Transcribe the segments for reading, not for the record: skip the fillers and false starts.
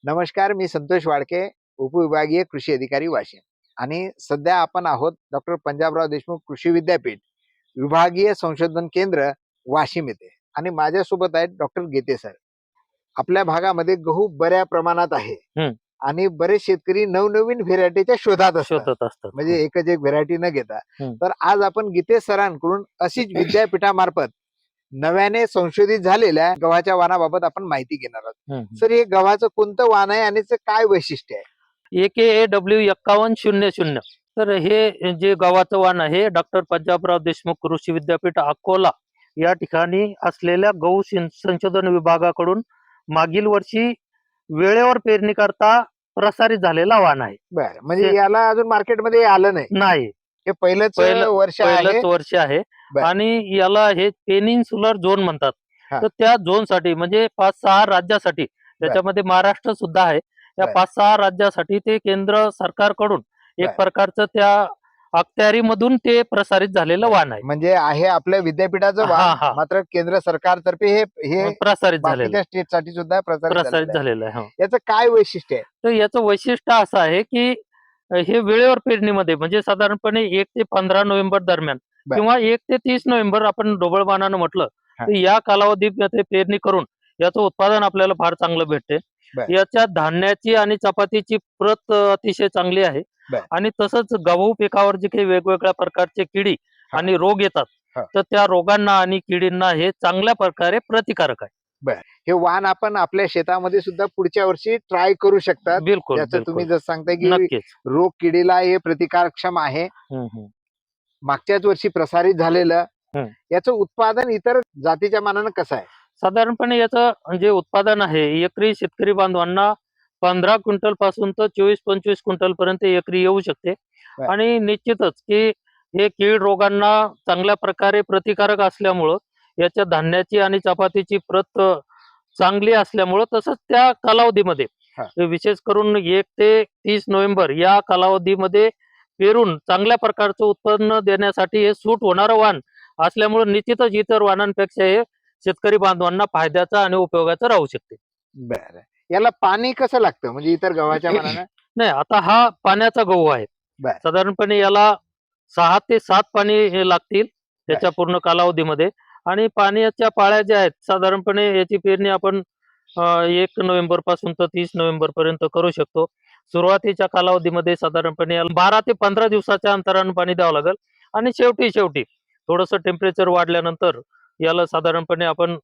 नमस्कार, मी संतोष वाडके, उपविभागीय कृषी अधिकारी वाशिम. आणि सध्या आपण आहोत डॉक्टर पंजाबराव देशमुख कृषी विद्यापीठ विभागीय संशोधन केंद्र वाशिम येथे. आणि माझ्यासोबत आहेत डॉक्टर गेते सर. आपल्या भागामध्ये गहू बऱ्या प्रमाणात आहे आणि बरेच शेतकरी नवनवीन व्हेरायटीच्या शोधात असतात, म्हणजे एकच एक व्हेरायटी न घेता. तर आज आपण गीते सरांकडून अशीच विद्यापीठामार्फत नव्याने संशोधित झालेल्या गव्हाच्या वाणाबाबत आपण माहिती घेणार आहोत. सर, हे गव्हाचं कोणतं वाण आहे आणि काय वैशिष्ट्य आहे? AKAW5100. तर हे जे गव्हाचं वाण आहे, डॉक्टर पंजाबराव देशमुख कृषी विद्यापीठ अकोला या ठिकाणी असलेल्या गहू संशोधन विभागाकडून मागील वर्षी वेळेवर पेरणी करता प्रसारित झालेला वाण आहे. बरं, म्हणजे याला अजून मार्केटमध्ये आलं नाही. हे पहिलंच वर्ष आहे. आणि याला हे पेनिन्सुलर झोन म्हणतात. तर त्या झोन साठी म्हणजे 5-6 राज्यासाठी, त्याच्यामध्ये महाराष्ट्र सुद्धा आहे, या 5-6 राज्यासाठी ते केंद्र सरकारकडून एक प्रकारचं त्या अखत्यारीमधून ते प्रसारित झालेलं वाण आहे. म्हणजे आहे आपल्या विद्यापीठाचं वाण, मात्र केंद्र सरकारतर्फे हे प्रसारित झालेलं स्टेट साठी सुद्धा प्रसारित झालेलं आहे. याचं काय वैशिष्ट्य आहे? तर याचं वैशिष्ट्य असं आहे की हे वेळेवर पेरणीमध्ये, म्हणजे साधारणपणे 1 ते 15 नोव्हेंबर दरम्यान किंवा 1 ते 30 नोव्हेंबर आपण ढोबळ वाणानं म्हटलं तर या कालावधीत पेरणी करून याचं उत्पादन आपल्याला फार चांगलं भेटते. याच्या धान्याची आणि चपातीची प्रत अतिशय चांगली आहे. आणि तसंच गहू पिकावर जे काही वेगवेगळ्या प्रकारचे किडी आणि रोग येतात, तर त्या रोगांना आणि किडींना हे चांगल्या प्रकारे प्रतिकारक आहे. हे वाण आपण आपल्या शेतामध्ये सुद्धा पुढच्या वर्षी ट्राय करू शकतात. बिलकुल. तुम्ही जसं सांगताय की रोग किडीला हे प्रतिकारक्षम आहे, मागच्याच वर्षी प्रसारित झालेलं. याचं उत्पादन इतर जातीच्या मानानं कसं आहे? साधारणपणे याचं जे उत्पादन आहे, एकरी शेतकरी बांधवांना 15 क्विंटल पासून तर 24-25 क्विंटल पर्यंत एकरी येऊ शकते. आणि निश्चितच की हे कीड रोगांना चांगल्या प्रकारे प्रतिकारक असल्यामुळं, याच्या धान्याची आणि चपातीची प्रत चांगली असल्यामुळं, तसंच त्या कालावधीमध्ये विशेष करून 1 ते 30 नोव्हेंबर या कालावधीमध्ये पेरून चांगल्या प्रकारचं उत्पन्न देण्यासाठी हे सूट होणारं वाण असल्यामुळे निश्चितच इतर वाणांपेक्षा हे शेतकरी बांधवांना फायद्याचं आणि उपयोगाचं राहू शकते. बरं, याला पाणी कसं लागतं म्हणजे इतर गव्हाच्या मानानं? नाही, आता हा पाण्याचा गहू आहे. साधारणपणे याला 6 ते 7 पाणी हे लागतील त्याच्या पूर्ण कालावधीमध्ये. आणि पाण्याच्या पाळ्या ज्या आहेत, साधारणपणे याची पेरणी आपण 1 नोव्हेंबर पासून तर 30 नोव्हेंबर पर्यंत करू शकतो. सुरुवातीच्या कालावधीमध्ये साधारणपणे 12 ते 15 दिवसाच्या अंतराने पाणी द्यावं लागेल. आणि शेवटी थोडंसं टेम्परेचर वाढल्यानंतर याला साधारणपणे आपण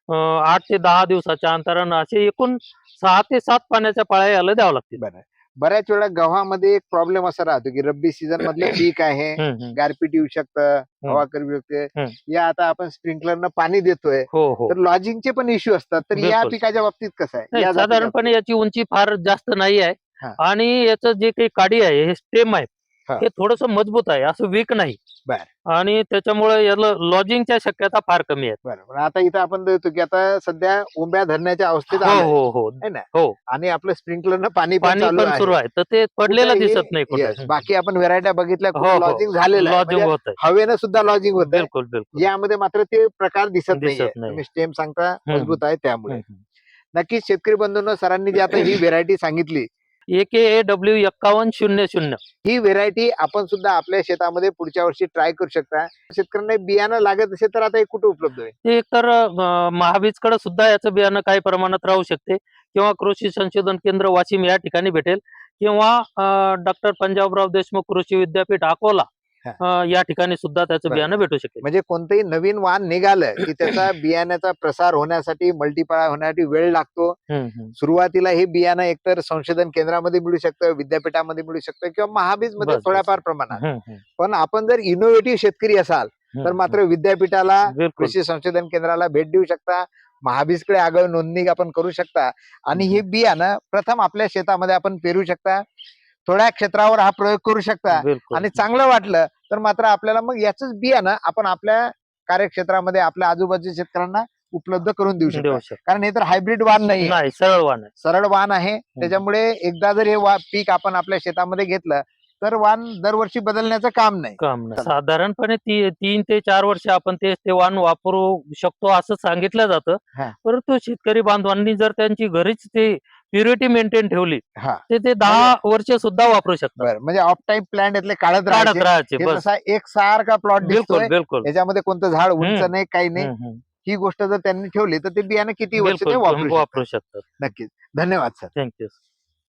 8 ते 10 दिवसाच्या अंतरानं असे एकूण 6 ते 7 पाण्याच्या पाळ्या याला द्यावं लागतील. बऱ्याच वेळा गव्हामध्ये एक प्रॉब्लेम असा राहतो की रब्बी सीझन मधलं पीक आहे, गारपीट येऊ शकतं, हवा कमी शकते. या आता आपण स्प्रिंकलरनं पाणी देतोय, तर लॉजिंगचे पण इश्यू असतात. तर या पिकाच्या बाबतीत कसं आहे? साधारणपणे याची उंची फार जास्त नाही आहे आणि याचं जे काही काडी आहे, हे स्टेम आहे, हे थोडस मजबूत आहे, असं वीक नाही. आणि त्याच्यामुळे याला लॉजिंगच्या शक्यता फार कमी आहेत. बरोबर. आता इथं आपण देतो की आता सध्या उंब्या धरण्याच्या अवस्थेत आहे ना, आणि आपलं स्प्रिंकलरनं पाणी पण सुरू आहे, तर ते पडलेलं दिसत नाही कुठे. बाकी आपण व्हरायट्या बघितल्या, लॉजिंग झालेलं आहे, हवेनं सुद्धा लॉजिंग होत. बिलकुल. यामध्ये मात्र ते प्रकार दिसत नाही. तुम्ही स्टेम सांगता मजबूत आहे, त्यामुळे नक्कीच शेतकरी बंधूंनो, सरांनी जी आता ही व्हेरायटी सांगितली AKAW5100, ही व्हेरायटी आपण सुद्धा आपल्या शेतामध्ये पुढच्या वर्षी ट्राय करू शकता. शेतकऱ्यांना बियाणं लागत असेल तर आता हे कुठे उपलब्ध आहे? ते एकतर महाबीजकडे सुद्धा याचं बियाणं काही प्रमाणात राहू शकते, किंवा कृषी संशोधन केंद्र वाशिम या ठिकाणी भेटेल, किंवा डॉक्टर पंजाबराव देशमुख कृषी विद्यापीठ अकोला या ठिकाणी सुद्धा त्याचं बियाणं भेटू शकते. म्हणजे कोणतंही नवीन वाण निघालं की त्याचा बियाण्याचा प्रसार होण्यासाठी, मल्टीपाळा होण्यासाठी वेळ लागतो. सुरुवातीला हे बियाणं एकतर संशोधन केंद्रामध्ये मिळू शकतं, विद्यापीठामध्ये मिळू शकतं, किंवा महाबीज मध्ये थोड्याफार प्रमाणात. पण आपण जर इनोव्हेटिव्ह शेतकरी असाल तर मात्र विद्यापीठाला, कृषी संशोधन केंद्राला भेट देऊ शकता. महाबीजकडे आगळ नोंदणी आपण करू शकता आणि हे बियाणं प्रथम आपल्या शेतामध्ये आपण पेरू शकता. थोड्या क्षेत्रावर हा प्रयोग करू शकता आणि चांगलं वाटलं तर मात्र आपल्याला मग याच बियाणं आपण आपल्या कार्यक्षेत्रामध्ये आपल्या आजूबाजूच्या शेतकऱ्यांना उपलब्ध करून देऊ शकतो. कारण हे तर हायब्रिड वाण नाही, सरळ वाण आहे. त्याच्यामुळे एकदा जर हे पीक आपण आपल्या शेतामध्ये घेतलं तर वाण दरवर्षी बदलण्याचं काम नाही. साधारणपणे 3 ते 4 वर्ष आपण ते वाण वापरू शकतो असं सांगितलं जातं. परंतु शेतकरी बांधवांनी जर त्यांची घरीच ते प्युरिटी मेंटेन ठेवली हा ते 10 वर्ष सुद्धा वापरू शकतात. बरं, म्हणजे ऑफ टाइम प्लांट यातले काढत काढत राहायचे. राहायचे हे बस. तसा एक सारखा प्लॉट बिलकुल दिसतोय, बिलकुल. याच्यामध्ये कोणतं झाड उंच हम्म, नाही, काही नाही. हम्म, हम्म. ही गोष्ट जर त्यांनी ठेवली तर ते बियाणं किती वर्ष ते बिलकुल वापरू वापरू शकतात. शकतात. नक्कीच. धन्यवाद सर. थँक्यू.